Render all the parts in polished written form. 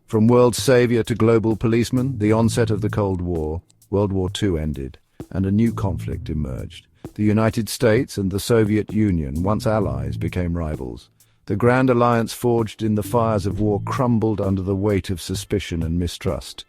From world savior to global policeman, the onset of the Cold War, World War II ended, and a new conflict emerged. The United States and the Soviet Union, once allies, became rivals. The grand alliance forged in the fires of war crumbled under the weight of suspicion and mistrust.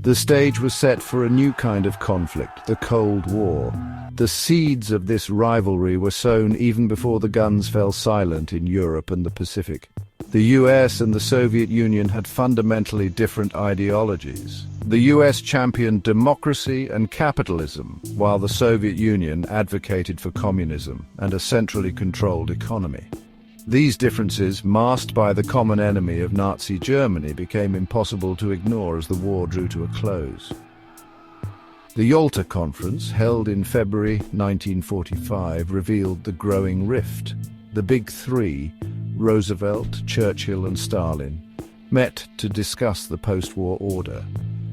The stage was set for a new kind of conflict, the Cold War. The seeds of this rivalry were sown even before the guns fell silent in Europe and the Pacific. The US and the Soviet Union had fundamentally different ideologies. The US championed democracy and capitalism, while the Soviet Union advocated for communism and a centrally controlled economy. These differences, masked by the common enemy of Nazi Germany, became impossible to ignore as the war drew to a close. The Yalta Conference, held in February 1945, revealed the growing rift. The Big Three, Roosevelt, Churchill and Stalin, met to discuss the post-war order.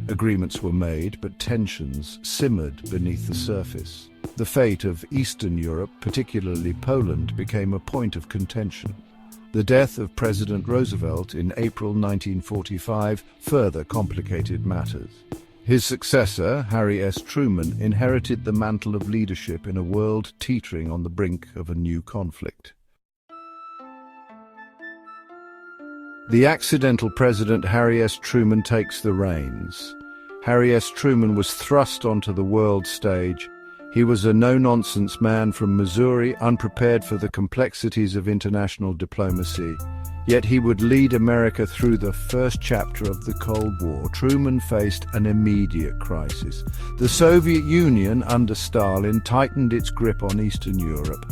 Agreements were made, but tensions simmered beneath the surface. The fate of Eastern Europe, particularly Poland, became a point of contention. The death of President Roosevelt in April 1945 further complicated matters. His successor, Harry S. Truman, inherited the mantle of leadership in a world teetering on the brink of a new conflict. The accidental President Harry S. Truman takes the reins. Harry S. Truman was thrust onto the world stage. He was a no-nonsense man from Missouri, unprepared for the complexities of international diplomacy. Yet he would lead America through the first chapter of the Cold War. Truman faced an immediate crisis. The Soviet Union, under Stalin, tightened its grip on Eastern Europe.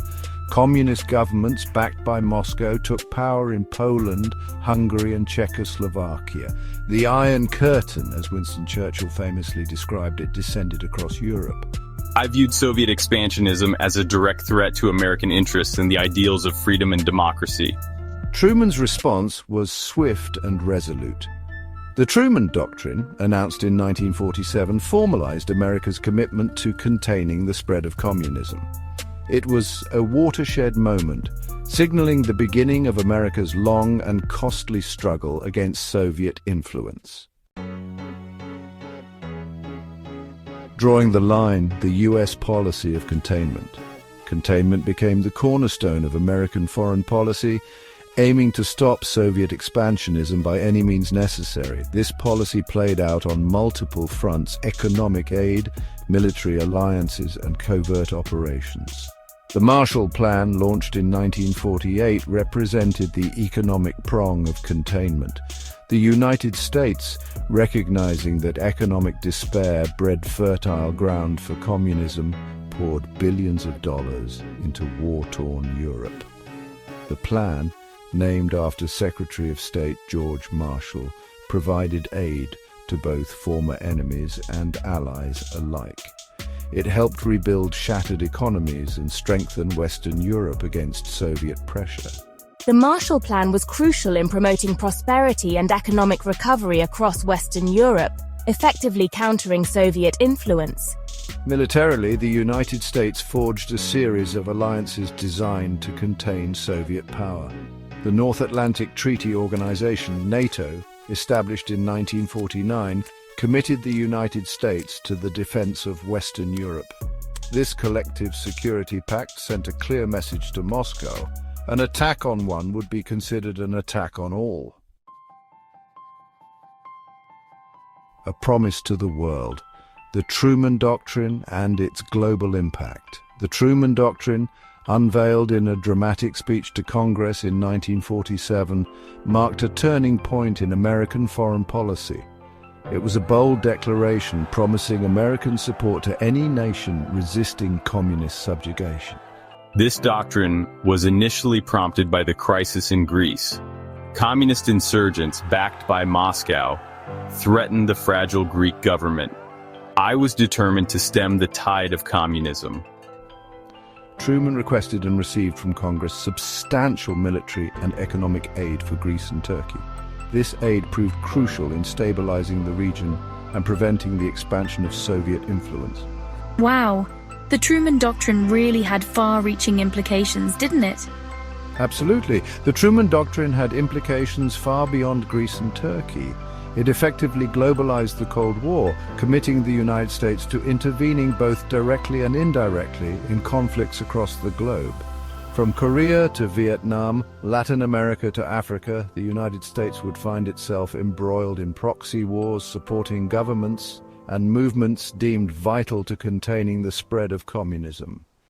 Communist governments, backed by Moscow, took power in Poland, Hungary and Czechoslovakia. The Iron Curtain, as Winston Churchill famously described it, descended across Europe. I viewed Soviet expansionism as a direct threat to American interests and the ideals of freedom and democracy. Truman's response was swift and resolute. The Truman Doctrine, announced in 1947, formalized America's commitment to containing the spread of communism. It was a watershed moment, signaling the beginning of America's long and costly struggle against Soviet influence. Drawing the line, the US policy of containment. Containment became the cornerstone of American foreign policy, aiming to stop Soviet expansionism by any means necessary. This policy played out on multiple fronts: economic aid, military alliances, and covert operations. The Marshall Plan, launched in 1948, represented the economic prong of containment. The United States, recognizing that economic despair bred fertile ground for communism, poured billions of dollars into war-torn Europe. The plan, named after Secretary of State George Marshall, provided aid to both former enemies and allies alike. It helped rebuild shattered economies and strengthen Western Europe against Soviet pressure. The Marshall Plan was crucial in promoting prosperity and economic recovery across Western Europe, effectively countering Soviet influence. Militarily, the United States forged a series of alliances designed to contain Soviet power. The North Atlantic Treaty Organization, NATO, established in 1949, committed the United States to the defense of Western Europe. This collective security pact sent a clear message to Moscow: an attack on one would be considered an attack on all. A promise to the world: the Truman Doctrine and its global impact. The Truman Doctrine, unveiled in a dramatic speech to Congress in 1947, marked a turning point in American foreign policy. It was a bold declaration promising American support to any nation resisting communist subjugation. This doctrine was initially prompted by the crisis in Greece. Communist insurgents, backed by Moscow, threatened the fragile Greek government. I was determined to stem the tide of communism. Truman requested and received from Congress substantial military and economic aid for Greece and Turkey. This aid proved crucial in stabilizing the region and preventing the expansion of Soviet influence. Wow, the Truman Doctrine really had far-reaching implications, didn't it? Absolutely. The Truman Doctrine had implications far beyond Greece and Turkey. It effectively globalized the Cold War, committing the United States to intervening both directly and indirectly in conflicts across the globe. From Korea to Vietnam, Latin America to Africa, the United States would find itself embroiled in proxy wars supporting governments and movements deemed vital to containing the spread of communism.